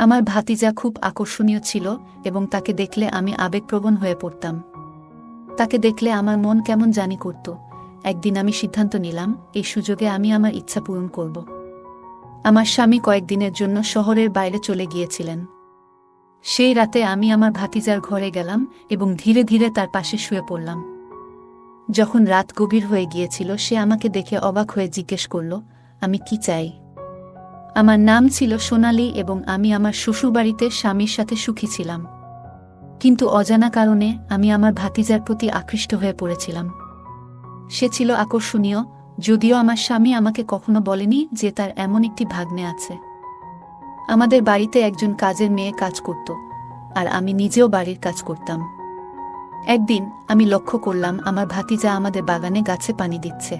আমার ভাতিজা খুব আকর্ষণীয় ছিল এবং তাকে দেখলে আমি আবেগপ্রবণ হয়ে পড়তাম। তাকে দেখলে আমার মন কেমন জানি করত। একদিন আমি সিদ্ধান্ত নিলাম, এই সুযোগে আমি আমার ইচ্ছা পূরণ করব। আমার স্বামী কয়েকদিনের জন্য শহরের বাইরে চলে গিয়েছিলেন। সেই রাতে আমি আমার ভাতিজার ঘরে গেলাম এবং ধীরে ধীরে তার পাশে শুয়ে পড়লাম। যখন রাত গভীর হয়ে গিয়েছিল, সে আমাকে দেখে অবাক হয়ে জিজ্ঞেস করল, আমি কি চাই? আমার নাম ছিল সোনালী এবং আমি আমার শ্বশুরবাড়িতে স্বামীর সাথে সুখী ছিলাম। কিন্তু অজানা কারণে আমি আমার ভাতিজার প্রতি আকৃষ্ট হয়ে পড়েছিলাম। সে ছিল আকর্ষণীয়, যদিও আমার স্বামী আমাকে কখনো বলেনি যে তার এমন একটি ভাগ্নে আছে। আমাদের বাড়িতে একজন কাজের মেয়ে কাজ করত, আর আমি নিজেও বাড়ির কাজ করতাম। একদিন আমি লক্ষ্য করলাম আমার ভাতিজা আমাদের বাগানে গাছে পানি দিচ্ছে।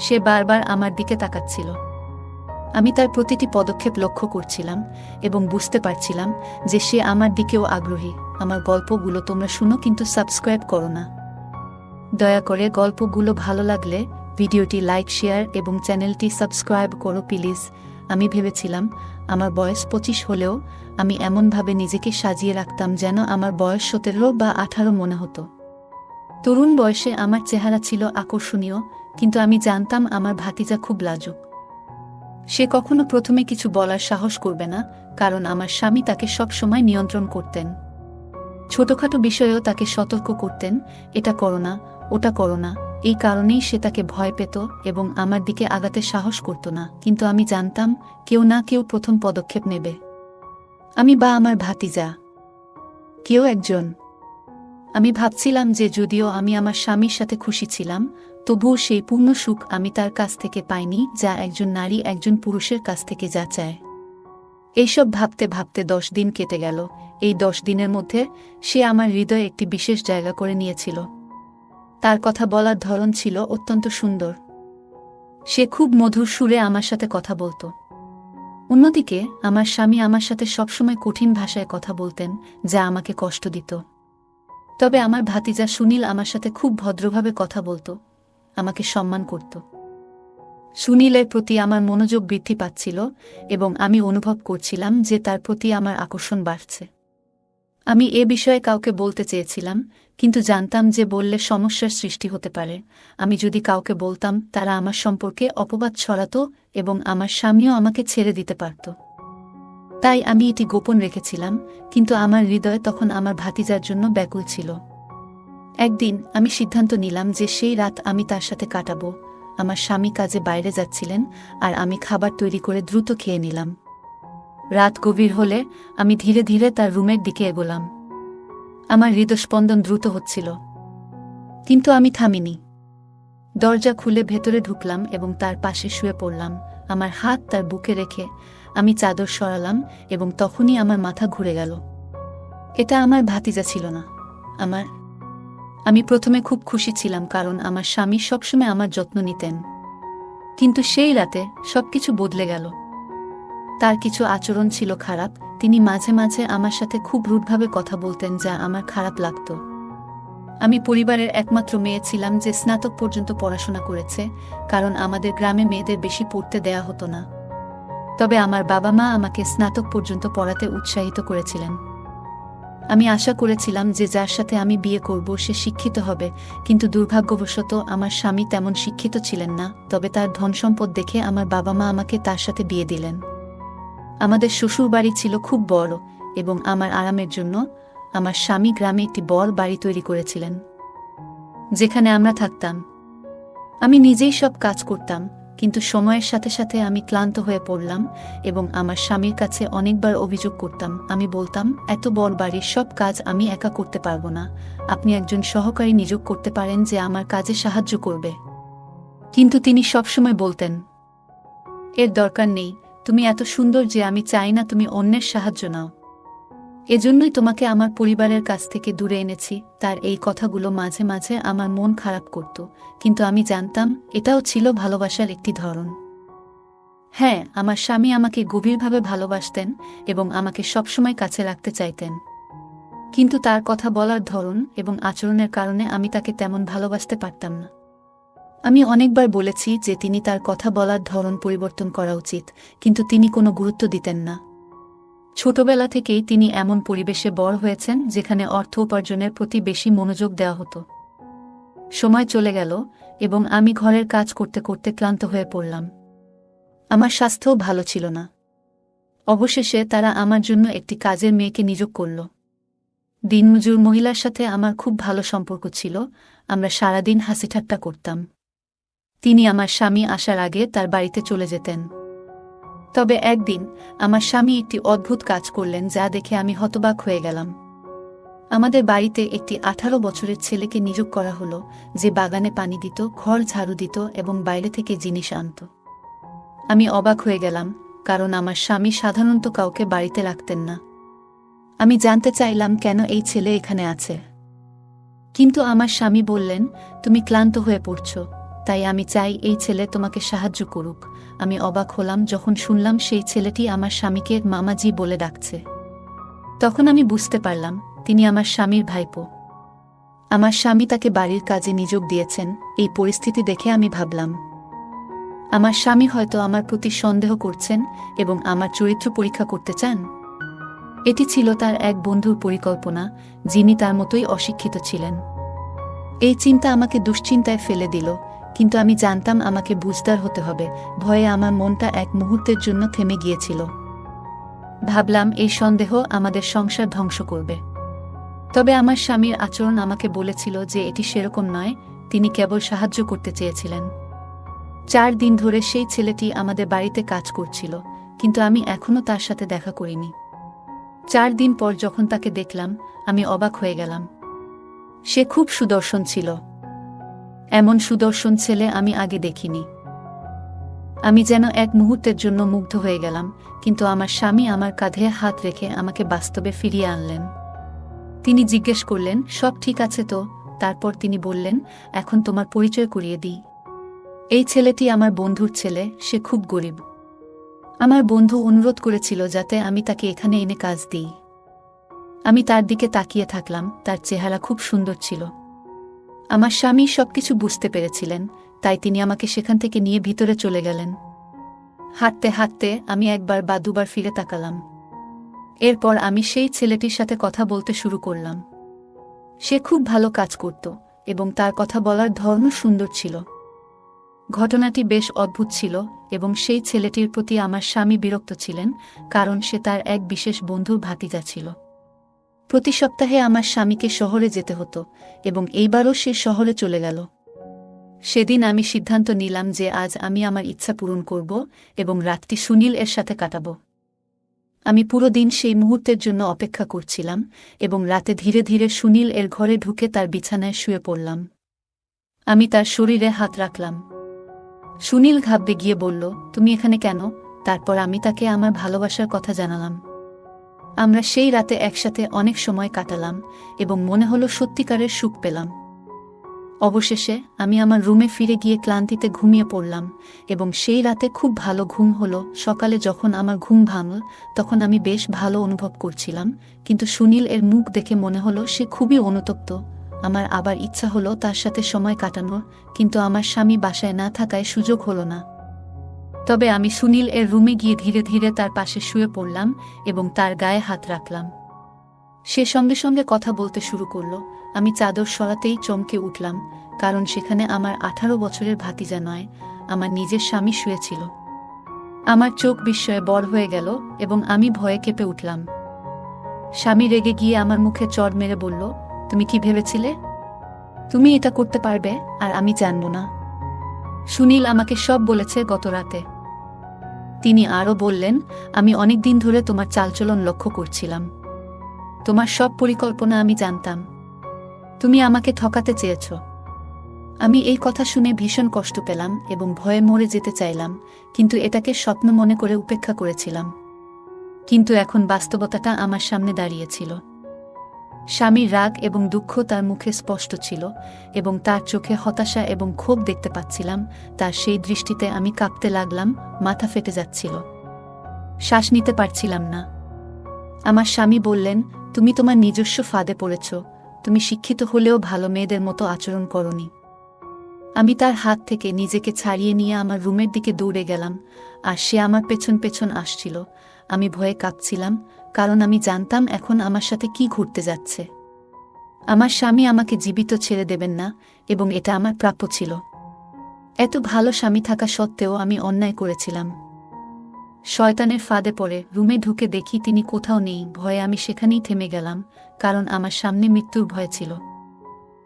সে বারবার আমার দিকে তাকাচ্ছিল। আমি তার প্রতিটি পদক্ষেপ লক্ষ্য করছিলাম এবং বুঝতে পারছিলাম যে সে আমার দিকেও আগ্রহী। আমার গল্পগুলো তোমরা শুনো, কিন্তু সাবস্ক্রাইব করো না। দয়া করে গল্পগুলো ভালো লাগলে ভিডিওটি লাইক, শেয়ার এবং চ্যানেলটি সাবস্ক্রাইব করো প্লিজ। আমি ভেবেছিলাম আমার বয়স 25 হলেও আমি এমনভাবে নিজেকে সাজিয়ে রাখতাম যেন আমার বয়স 17 বা 18 মনে হতো। তরুণ বয়সে আমার চেহারা ছিল আকর্ষণীয়, কিন্তু আমি জানতাম আমার ভাতিজা খুব লাজুক। সে কখনো প্রথমে কিছু বলার সাহস করবে না, কারণ আমার স্বামী তাকে সব সময় নিয়ন্ত্রণ করতেন। ছোটখাটো বিষয়েও তাকে সতর্ক করতেন, এটা করো না, ওটা করো না। এই কারণেই সে তাকে ভয় পেত এবং আমার দিকে আগাতে সাহস করত না। কিন্তু আমি জানতাম কেউ না কেউ প্রথম পদক্ষেপ নেবে। আমি বা আমার ভাতিজা, কেউ একজন। আমি ভাবছিলাম যে যদিও আমি আমার স্বামীর সাথে খুশি ছিলাম, তবুও সেই পূর্ণ সুখ আমি তার কাছ থেকে পাইনি, যা একজন নারী একজন পুরুষের কাছ থেকে যা চায়। এইসব ভাবতে ভাবতে 10 দিন কেটে গেল। এই 10 দিনের মধ্যে সে আমার হৃদয়ে একটি বিশেষ জায়গা করে নিয়েছিল। তার কথা বলার ধরন ছিল অত্যন্ত সুন্দর। সে খুব মধুর সুরে আমার সাথে কথা বলত। অন্যদিকে আমার স্বামী আমার সাথে সবসময় কঠিন ভাষায় কথা বলতেন, যা আমাকে কষ্ট দিত। তবে আমার ভাতিজা সুনীল আমার সাথে খুব ভদ্রভাবে কথা বলত, আমাকে সম্মান করত। সুনীলের প্রতি আমার মনোযোগ বৃদ্ধি পাচ্ছিল এবং আমি অনুভব করছিলাম যে তার প্রতি আমার আকর্ষণ বাড়ছে। আমি এ বিষয়ে কাউকে বলতে চেয়েছিলাম, কিন্তু জানতাম যে বললে সমস্যার সৃষ্টি হতে পারে। আমি যদি কাউকে বলতাম, তারা আমার সম্পর্কে অপবাদ ছড়াত এবং আমার স্বামীও আমাকে ছেড়ে দিতে পারত। তাই আমি এটি গোপন রেখেছিলাম, কিন্তু আমার হৃদয় তখন আমার ভাতিজার জন্য ব্যাকুল ছিল। একদিন আমি সিদ্ধান্ত নিলাম যে সেই রাত আমি তার সাথে কাটাবো। আমার স্বামী কাজে বাইরে যাচ্ছিলেন আর আমি খাবার তৈরি করে দ্রুত খেয়ে নিলাম। রাত গভীর হলে আমি ধীরে ধীরে তার রুমের দিকে এগোলাম। আমার হৃদস্পন্দন দ্রুত হচ্ছিল, কিন্তু আমি থামিনি। দরজা খুলে ভেতরে ঢুকলাম এবং তার পাশে শুয়ে পড়লাম। আমার হাত তার বুকে রেখে আমি চাদর সরালাম এবং তখনই আমার মাথা ঘুরে গেল। এটা আমার ভাতিজা ছিল না, আমি প্রথমে খুব খুশি ছিলাম, কারণ আমার স্বামী সবসময় আমার যত্ন নিতেন। কিন্তু সেই রাতে সবকিছু বদলে গেল। তার কিছু আচরণ ছিল খারাপ। তিনি মাঝে মাঝে আমার সাথে খুব রুডভাবে কথা বলতেন, যা আমার খারাপ লাগত। আমি পরিবারের একমাত্র মেয়ে ছিলাম যে স্নাতক পর্যন্ত পড়াশোনা করেছে, কারণ আমাদের গ্রামে মেয়েদের বেশি পড়তে দেয়া হতো না। তবে আমার বাবা মা আমাকে স্নাতক পর্যন্ত পড়াতে উৎসাহিত করেছিলেন। আমি আশা করেছিলাম যে যার সাথে আমি বিয়ে করব সে শিক্ষিত হবে, কিন্তু দুর্ভাগ্যবশত আমার স্বামী তেমন শিক্ষিত ছিলেন না। তবে তার ধনসম্পদ দেখে আমার বাবা মা আমাকে তার সাথে বিয়ে দিলেন। আমাদের শ্বশুরবাড়ি ছিল খুব বড় এবং আমার আরামের জন্য আমার স্বামী গ্রামে একটি বড় বাড়ি তৈরি করেছিলেন, যেখানে আমরা থাকতাম। আমি নিজেই সব কাজ করতাম, কিন্তু সময়ের সাথে সাথে আমি ক্লান্ত হয়ে পড়লাম এবং আমার স্বামীর কাছে অনেকবার অভিযোগ করতাম। আমি বলতাম, এত বড় বাড়ির সব কাজ আমি একা করতে পারবো না। আপনি একজন সহকারী নিয়োগ করতে পারেন যে আমার কাজে সাহায্য করবে। কিন্তু তিনি সবসময় বলতেন, এর দরকার নেই, তুমি এত সুন্দর যে আমি চাই না তুমি অন্যের সাহায্য নাও। এজন্যই তোমাকে আমার পরিবারের কাছ থেকে দূরে এনেছি। তার এই কথাগুলো মাঝে মাঝে আমার মন খারাপ করত, কিন্তু আমি জানতাম এটাও ছিল ভালোবাসার একটি ধরন। হ্যাঁ, আমার স্বামী আমাকে গভীরভাবে ভালোবাসতেন এবং আমাকে সবসময় কাছে রাখতে চাইতেন। কিন্তু তার কথা বলার ধরন এবং আচরণের কারণে আমি তাকে তেমন ভালোবাসতে পারতাম না। আমি অনেকবার বলেছি যে তিনি তার কথা বলার ধরন পরিবর্তন করা উচিত, কিন্তু তিনি কোনো গুরুত্ব দিতেন না। ছোটবেলা থেকেই তিনি এমন পরিবেশে বড় হয়েছেন যেখানে অর্থ উপার্জনের প্রতি বেশি মনোযোগ দেওয়া হতো। সময় চলে গেল এবং আমি ঘরের কাজ করতে করতে ক্লান্ত হয়ে পড়লাম। আমার স্বাস্থ্যও ভালো ছিল না। অবশেষে তারা আমার জন্য একটি কাজের মেয়েকে নিয়োগ করল। দিনমজুর মহিলার সাথে আমার খুব ভালো সম্পর্ক ছিল, আমরা সারাদিন হাসিঠাট্টা করতাম। তিনি আমার স্বামী আসার আগে তার বাড়িতে চলে যেতেন। তবে একদিন আমার স্বামী একটি অদ্ভুত কাজ করলেন যা দেখে আমি হতবাক হয়ে গেলাম। আমাদের বাড়িতে একটি 18 বছরের ছেলেকে নিয়োগ করা হলো, যে বাগানে পানি দিত, ঘর ঝাড়ু দিত এবং বাইরে থেকে জিনিস আনত। আমি অবাক হয়ে গেলাম, কারণ আমার স্বামী সাধারণত কাউকে বাড়িতে রাখতেন না। আমি জানতে চাইলাম কেন এই ছেলে এখানে আছে। কিন্তু আমার স্বামী বললেন, তুমি ক্লান্ত হয়ে পড়ছ, তাই আমি চাই এই ছেলে তোমাকে সাহায্য করুক। আমি অবাক হলাম যখন শুনলাম সেই ছেলেটি আমার স্বামীকে মামাজি বলে ডাকছে। তখন আমি বুঝতে পারলাম তিনি আমার স্বামীর ভাইপো। আমার স্বামী তাকে বাড়ির কাজে নিয়োগ দিয়েছেন। এই পরিস্থিতি দেখে আমি ভাবলাম, আমার স্বামী হয়তো আমার প্রতি সন্দেহ করছেন এবং আমার চরিত্র পরীক্ষা করতে চান। এটি ছিল তার এক বন্ধুর পরিকল্পনা, যিনি তার মতোই অশিক্ষিত ছিলেন। এই চিন্তা আমাকে দুশ্চিন্তায় ফেলে দিল, কিন্তু আমি জানতাম আমাকে বুঝদার হতে হবে। ভয়ে আমার মনটা এক মুহূর্তের জন্য থেমে গিয়েছিল। ভাবলাম এই সন্দেহ আমাদের সংসার ধ্বংস করবে। তবে আমার স্বামীর আচরণ আমাকে বলেছিল যে এটি সেরকম নয়, তিনি কেবল সাহায্য করতে চেয়েছিলেন। 4 দিন ধরে সেই ছেলেটি আমাদের বাড়িতে কাজ করছিল, কিন্তু আমি এখনও তার সাথে দেখা করিনি। 4 দিন পর যখন তাকে দেখলাম, আমি অবাক হয়ে গেলাম। সে খুব সুদর্শন ছিল। এমন সুদর্শন ছেলে আমি আগে দেখিনি। আমি যেন এক মুহূর্তের জন্য মুগ্ধ হয়ে গেলাম, কিন্তু আমার স্বামী আমার কাঁধে হাত রেখে আমাকে বাস্তবে ফিরিয়ে আনলেন। তিনি জিজ্ঞেস করলেন, সব ঠিক আছে তো? তারপর তিনি বললেন, এখন তোমার পরিচয় করিয়ে দিই। এই ছেলেটি আমার বন্ধুর ছেলে, সে খুব গরিব। আমার বন্ধু অনুরোধ করেছিল যাতে আমি তাকে এখানে এনে কাজ দিই। আমি তার দিকে তাকিয়ে থাকলাম, তার চেহারা খুব সুন্দর ছিল। আমার স্বামী সবকিছু বুঝতে পেরেছিলেন, তাই তিনি আমাকে সেখান থেকে নিয়ে ভিতরে চলে গেলেন। হাঁটতে হাঁটতে আমি একবার বা দুবার ফিরে তাকালাম। এরপর আমি সেই ছেলেটির সাথে কথা বলতে শুরু করলাম। সে খুব ভালো কাজ করত এবং তার কথা বলার ধরনও সুন্দর ছিল। ঘটনাটি বেশ অদ্ভুত ছিল এবং সেই ছেলেটির প্রতি আমার স্বামী বিরক্ত ছিলেন, কারণ সে তার এক বিশেষ বন্ধুর ভাতিজা ছিল। প্রতি সপ্তাহে আমার স্বামীকে শহরে যেতে হতো এবং এইবারও সে শহরে চলে গেল। সেদিন আমি সিদ্ধান্ত নিলাম যে আজ আমি আমার ইচ্ছা পূরণ করব এবং রাতটি সুনীল এর সাথে কাটাব। আমি পুরো দিন সেই মুহূর্তের জন্য অপেক্ষা করছিলাম এবং রাতে ধীরে ধীরে সুনীল এর ঘরে ঢুকে তার বিছানায় শুয়ে পড়লাম। আমি তার শরীরে হাত রাখলাম। সুনীল ঘাবড়ে গিয়ে বলল, তুমি এখানে কেন? তারপর আমি তাকে আমার ভালোবাসার কথা জানালাম। আমরা সেই রাতে একসাথে অনেক সময় কাটালাম এবং মনে হলো সত্যিকারের সুখ পেলাম। অবশেষে আমি আমার রুমে ফিরে গিয়ে ক্লান্তিতে ঘুমিয়ে পড়লাম এবং সেই রাতে খুব ভালো ঘুম হলো। সকালে যখন আমার ঘুম ভাঙল, তখন আমি বেশ ভালো অনুভব করছিলাম, কিন্তু সুনীল এর মুখ দেখে মনে হলো সে খুবই অনুতপ্ত। আমার আবার ইচ্ছা হলো তার সাথে সময় কাটানোর, কিন্তু আমার স্বামী বাসায় না থাকায় সুযোগ হলো না। তবে আমি সুনীল এর রুমে গিয়ে ধীরে ধীরে তার পাশে শুয়ে পড়লাম এবং তার গায়ে হাত রাখলাম। সে সঙ্গে সঙ্গে কথা বলতে শুরু করল। আমি চাদর সরাতেই চমকে উঠলাম, কারণ সেখানে আমার 18 বছরের ভাতিজা নয়, আমার নিজের স্বামী শুয়েছিল। আমার চোখ বিস্ময়ে বড় হয়ে গেল এবং আমি ভয়ে কেঁপে উঠলাম। স্বামী রেগে গিয়ে আমার মুখে চড় মেরে বলল, তুমি কি ভেবেছিলে তুমি এটা করতে পারবে আর আমি জানব না? সুনীল আমাকে সব বলেছে গত রাতে। তিনি আরও বললেন, আমি অনেক দিন ধরে তোমার চালচলন লক্ষ্য করছিলাম। তোমার সব পরিকল্পনা আমি জানতাম। তুমি আমাকে ঠকাতে চেয়েছ। আমি এই কথা শুনে ভীষণ কষ্ট পেলাম এবং ভয়ে মরে যেতে চাইলাম, কিন্তু এটাকে স্বপ্ন মনে করে উপেক্ষা করেছিলাম। কিন্তু এখন বাস্তবতাটা আমার সামনে দাঁড়িয়েছিল। স্বামীর রাগ এবং দুঃখ তার মুখে স্পষ্ট ছিল এবং তার চোখে হতাশা এবং ক্ষোভ দেখতে পাচ্ছিলাম। তার সেই দৃষ্টিতে আমি কাঁপতে লাগলাম, মাথা ফেটে যাচ্ছিল, শ্বাস নিতে পারছিলাম না। আমার স্বামী বললেন, তুমি তোমার নিজস্ব ফাঁদে পড়েছ, তুমি শিক্ষিত হলেও ভালো মেয়েদের মতো আচরণ করনি। আমি তার হাত থেকে নিজেকে ছাড়িয়ে নিয়ে আমার রুমের দিকে দৌড়ে গেলাম, আর সে আমার পেছন পেছন আসছিল। আমি ভয়ে কাঁপছিলাম, কারণ আমি জানতাম এখন আমার সাথে কি ঘটতে যাচ্ছে। আমার স্বামী আমাকে জীবিত ছেড়ে দেবেন না, এবং এটা আমার প্রাপ্য ছিল। এত ভালো স্বামী থাকা সত্ত্বেও আমি অন্যায় করেছিলাম। শয়তানের ফাঁদে পড়ে রুমে ঢুকে দেখি তিনি কোথাও নেই। ভয়ে আমি সেখানেই থেমে গেলাম, কারণ আমার সামনে মৃত্যুর ভয় ছিল।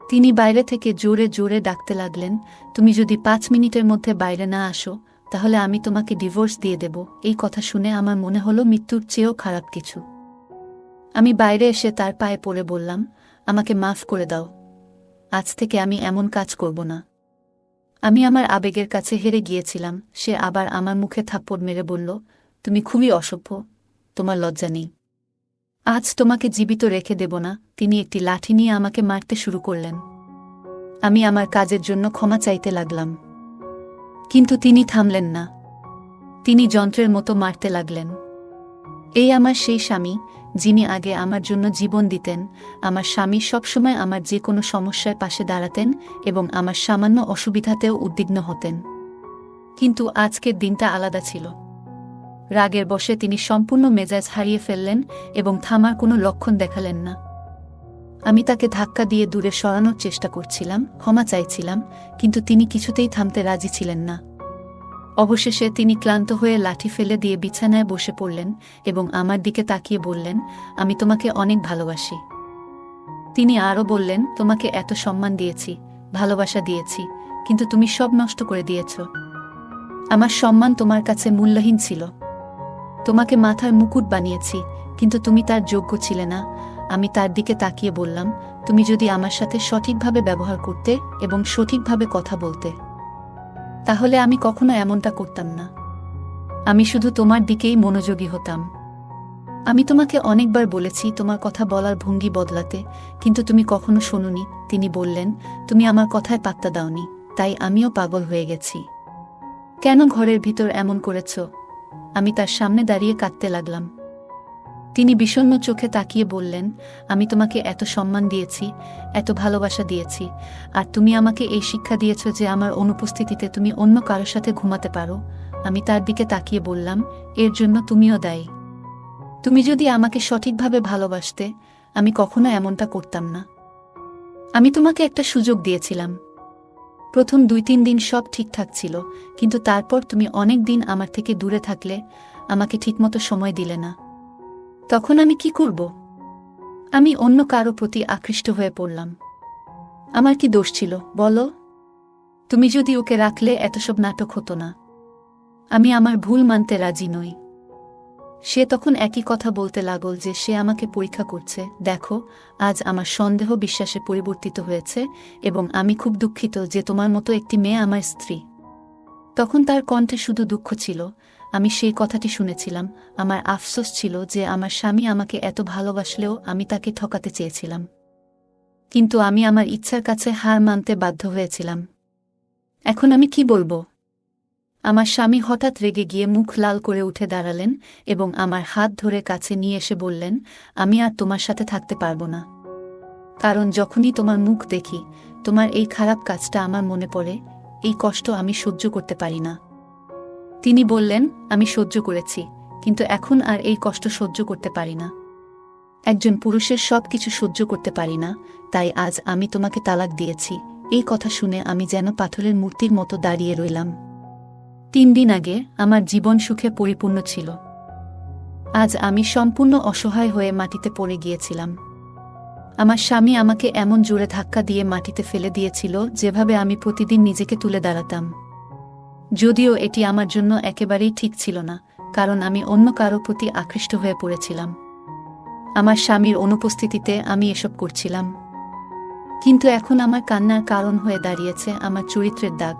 তিনি বাইরে থেকে জোরে জোরে ডাকতে লাগলেন, তুমি যদি 5 মিনিটের মধ্যে বাইরে না আসো, তাহলে আমি তোমাকে ডিভোর্স দিয়ে দেব। এই কথা শুনে আমার মনে হলো মৃত্যুর চেয়েও খারাপ কিছু। আমি বাইরে এসে তার পায়ে পড়ে বললাম, আমাকে মাফ করে দাও। আজ থেকে আমি এমন কাজ করব না। আমি আমার আবেগের কাছে হেরে গিয়েছিলাম। সে আবার আমার মুখে থাপ্পড় মেরে বলল, তুমি খুবই অসভ্য, তোমার লজ্জা নেই। আজ তোমাকে জীবিত রেখে দেব না। তিনি একটি লাঠি নিয়ে আমাকে মারতে শুরু করলেন। আমি আমার কাজের জন্য ক্ষমা চাইতে লাগলাম, কিন্তু তিনি থামলেন না। তিনি যন্ত্রের মতো মারতে লাগলেন। এই আমার সেই স্বামী, যিনি আগে আমার জন্য জীবন দিতেন। আমার স্বামী সবসময় আমার যে কোনো সমস্যার পাশে দাঁড়াতেন এবং আমার সামান্য অসুবিধাতেও উদ্বিগ্ন হতেন। কিন্তু আজকের দিনটা আলাদা ছিল। রাগের বশে তিনি সম্পূর্ণ মেজাজ হারিয়ে ফেললেন এবং থামার কোনো লক্ষণ দেখালেন না। আমি তাকে ধাক্কা দিয়ে দূরে সরানোর চেষ্টা করছিলাম, ক্ষমা চাইছিলাম, কিন্তু তিনি কিছুতেই থামতে রাজি ছিলেন না। অবশেষে তিনি ক্লান্ত হয়ে লাঠি ফেলে দিয়ে বিছানায় বসে পড়লেন এবং আমার দিকে তাকিয়ে বললেন, আমি তোমাকে অনেক ভালোবাসি। তিনি আরও বললেন, তোমাকে এত সম্মান দিয়েছি, ভালোবাসা দিয়েছি, কিন্তু তুমি সব নষ্ট করে দিয়েছ। আমার সম্মান তোমার কাছে মূল্যহীন ছিল। তোমাকে মাথার মুকুট বানিয়েছি, কিন্তু তুমি তার যোগ্য ছিলে না। আমি তার দিকে তাকিয়ে বললাম, তুমি যদি আমার সাথে সঠিকভাবে ব্যবহার করতে এবং সঠিকভাবে কথা বলতে, তাহলে আমি কখনো এমনটা করতাম না। আমি শুধু তোমার দিকেই মনোযোগী হতাম। আমি তোমাকে অনেকবার বলেছি তোমার কথা বলার ভঙ্গি বদলাতে, কিন্তু তুমি কখনো শোনোনি। তিনি বললেন, তুমি আমার কথায় পাত্তা দাওনি, তাই আমিও পাগল হয়ে গেছি। কেন ঘরের ভিতর এমন করেছ? আমি তার সামনে দাঁড়িয়ে কাঁদতে লাগলাম। তিনি বিষণ্ণ চোখে তাকিয়ে বললেন, আমি তোমাকে এত সম্মান দিয়েছি, এত ভালোবাসা দিয়েছি, আর তুমি আমাকে এই শিক্ষা দিয়েছ যে আমার অনুপস্থিতিতে তুমি অন্য কারোর সাথে ঘুমাতে পারো। আমি তার দিকে তাকিয়ে বললাম, এর জন্য তুমিও দায়ী। তুমি যদি আমাকে সঠিকভাবে ভালোবাসতে, আমি কখনো এমনটা করতাম না। আমি তোমাকে একটা সুযোগ দিয়েছিলাম। প্রথম 2-3 দিন সব ঠিকঠাক ছিল, কিন্তু তারপর তুমি অনেক দিন আমার থেকে দূরে থাকলে, আমাকে ঠিকমতো সময় দিলে না। তখন আমি কি করব? আমি অন্য কারো প্রতি আকৃষ্ট হয়ে পড়লাম। আমার কি দোষ ছিল বলো? তুমি যদি ওকে রাখলে এত সব নাটক হতো না। আমি আমার ভুল মানতে রাজি নই। সে তখন একই কথা বলতে লাগল যে সে আমাকে পরীক্ষা করছে। দেখো, আজ আমার সন্দেহ বিশ্বাসে পরিবর্তিত হয়েছে এবং আমি খুব দুঃখিত যে তোমার মতো একটি মেয়ে আমার স্ত্রী। তখন তার কণ্ঠে শুধু দুঃখ ছিল। আমি সেই কথাটি শুনেছিলাম। আমার আফসোস ছিল যে আমার স্বামী আমাকে এত ভালোবাসলেও আমি তাকে ঠকাতে চেয়েছিলাম। কিন্তু আমি আমার ইচ্ছার কাছে হার মানতে বাধ্য হয়েছিলাম। এখন আমি কি বলবো? আমার স্বামী হঠাৎ রেগে গিয়ে মুখ লাল করে উঠে দাঁড়ালেন এবং আমার হাত ধরে কাছে নিয়ে এসে বললেন, আমি আর তোমার সাথে থাকতে পারবো না। কারণ যখনই তোমার মুখ দেখি, তোমার এই খারাপ কাজটা আমার মনে পড়ে। এই কষ্ট আমি সহ্য করতে পারি না। তিনি বললেন, আমি সহ্য করেছি, কিন্তু এখন আর এই কষ্ট সহ্য করতে পারি না। একজন পুরুষের সব কিছু সহ্য করতে পারি না, তাই আজ আমি তোমাকে তালাক দিয়েছি। এই কথা শুনে আমি যেন পাথরের মূর্তির মতো দাঁড়িয়ে রইলাম। 3 দিন আগে আমার জীবন সুখে পরিপূর্ণ ছিল। আজ আমি সম্পূর্ণ অসহায় হয়ে মাটিতে পড়ে গিয়েছিলাম। আমার স্বামী আমাকে এমন জোরে ধাক্কা দিয়ে মাটিতে ফেলে দিয়েছিল যেভাবে আমি প্রতিদিন নিজেকে তুলে দাঁড়াতাম। যদিও এটি আমার জন্য একেবারেই ঠিক ছিল না, কারণ আমি অন্য কারো প্রতি আকৃষ্ট হয়ে পড়েছিলাম। আমার স্বামীর অনুপস্থিতিতে আমি এসব করছিলাম। কিন্তু এখন আমার কান্নার কারণ হয়ে দাঁড়িয়েছে আমার চরিত্রের দাগ।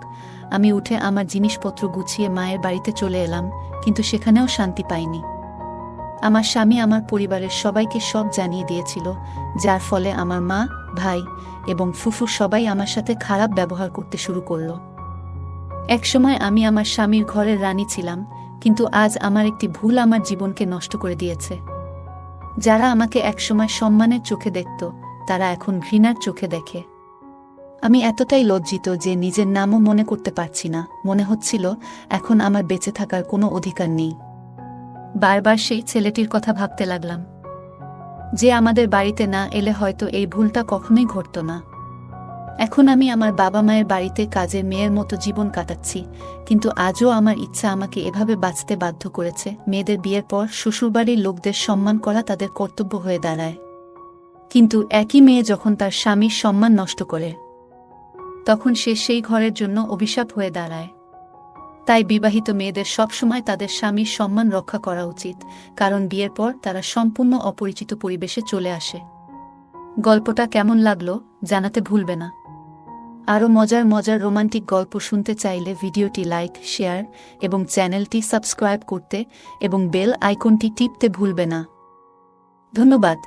আমি উঠে আমার জিনিসপত্র গুছিয়ে মায়ের বাড়িতে চলে এলাম, কিন্তু সেখানেও শান্তি পাইনি। আমার স্বামী আমার পরিবারের সবাইকে সব জানিয়ে দিয়েছিল, যার ফলে আমার মা, ভাই এবং ফুফু সবাই আমার সাথে খারাপ ব্যবহার করতে শুরু করল। একসময় আমি আমার স্বামীর ঘরের রানী ছিলাম, কিন্তু আজ আমার একটি ভুল আমার জীবনকে নষ্ট করে দিয়েছে। যারা আমাকে একসময় সম্মানের চোখে দেখত, তারা এখন ঘৃণার চোখে দেখে। আমি এতটাই লজ্জিত যে নিজের নামও মনে করতে পারছি না। মনে হচ্ছিল এখন আমার বেঁচে থাকার কোনো অধিকার নেই। বারবার সেই ছেলেটির কথা ভাবতে লাগলাম, যে আমাদের বাড়িতে না এলে হয়তো এই ভুলটা কখনোই ঘটত না। এখন আমি আমার বাবা মায়ের বাড়িতে কাজের মেয়ের মতো জীবন কাটাচ্ছি, কিন্তু আজও আমার ইচ্ছা আমাকে এভাবে বাঁচতে বাধ্য করেছে। মেয়েদের বিয়ের পর শ্বশুরবাড়ির লোকদের সম্মান করা তাদের কর্তব্য হয়ে দাঁড়ায়, কিন্তু একই মেয়ে যখন তার স্বামীর সম্মান নষ্ট করে, তখন সে সেই ঘরের জন্য অভিশাপ হয়ে দাঁড়ায়। তাই বিবাহিত মেয়েদের সবসময় তাদের স্বামীর সম্মান রক্ষা করা উচিত, কারণ বিয়ের পর তারা সম্পূর্ণ অপরিচিত পরিবেশে চলে আসে। গল্পটা কেমন লাগলো জানাতে ভুলবে না। আরও মজার মজার রোমান্টিক গল্প শুনতে চাইলে ভিডিওটি লাইক, শেয়ার এবং চ্যানেলটি সাবস্ক্রাইব করতে এবং বেল আইকনটি টিপতে ভুলবে না। ধন্যবাদ।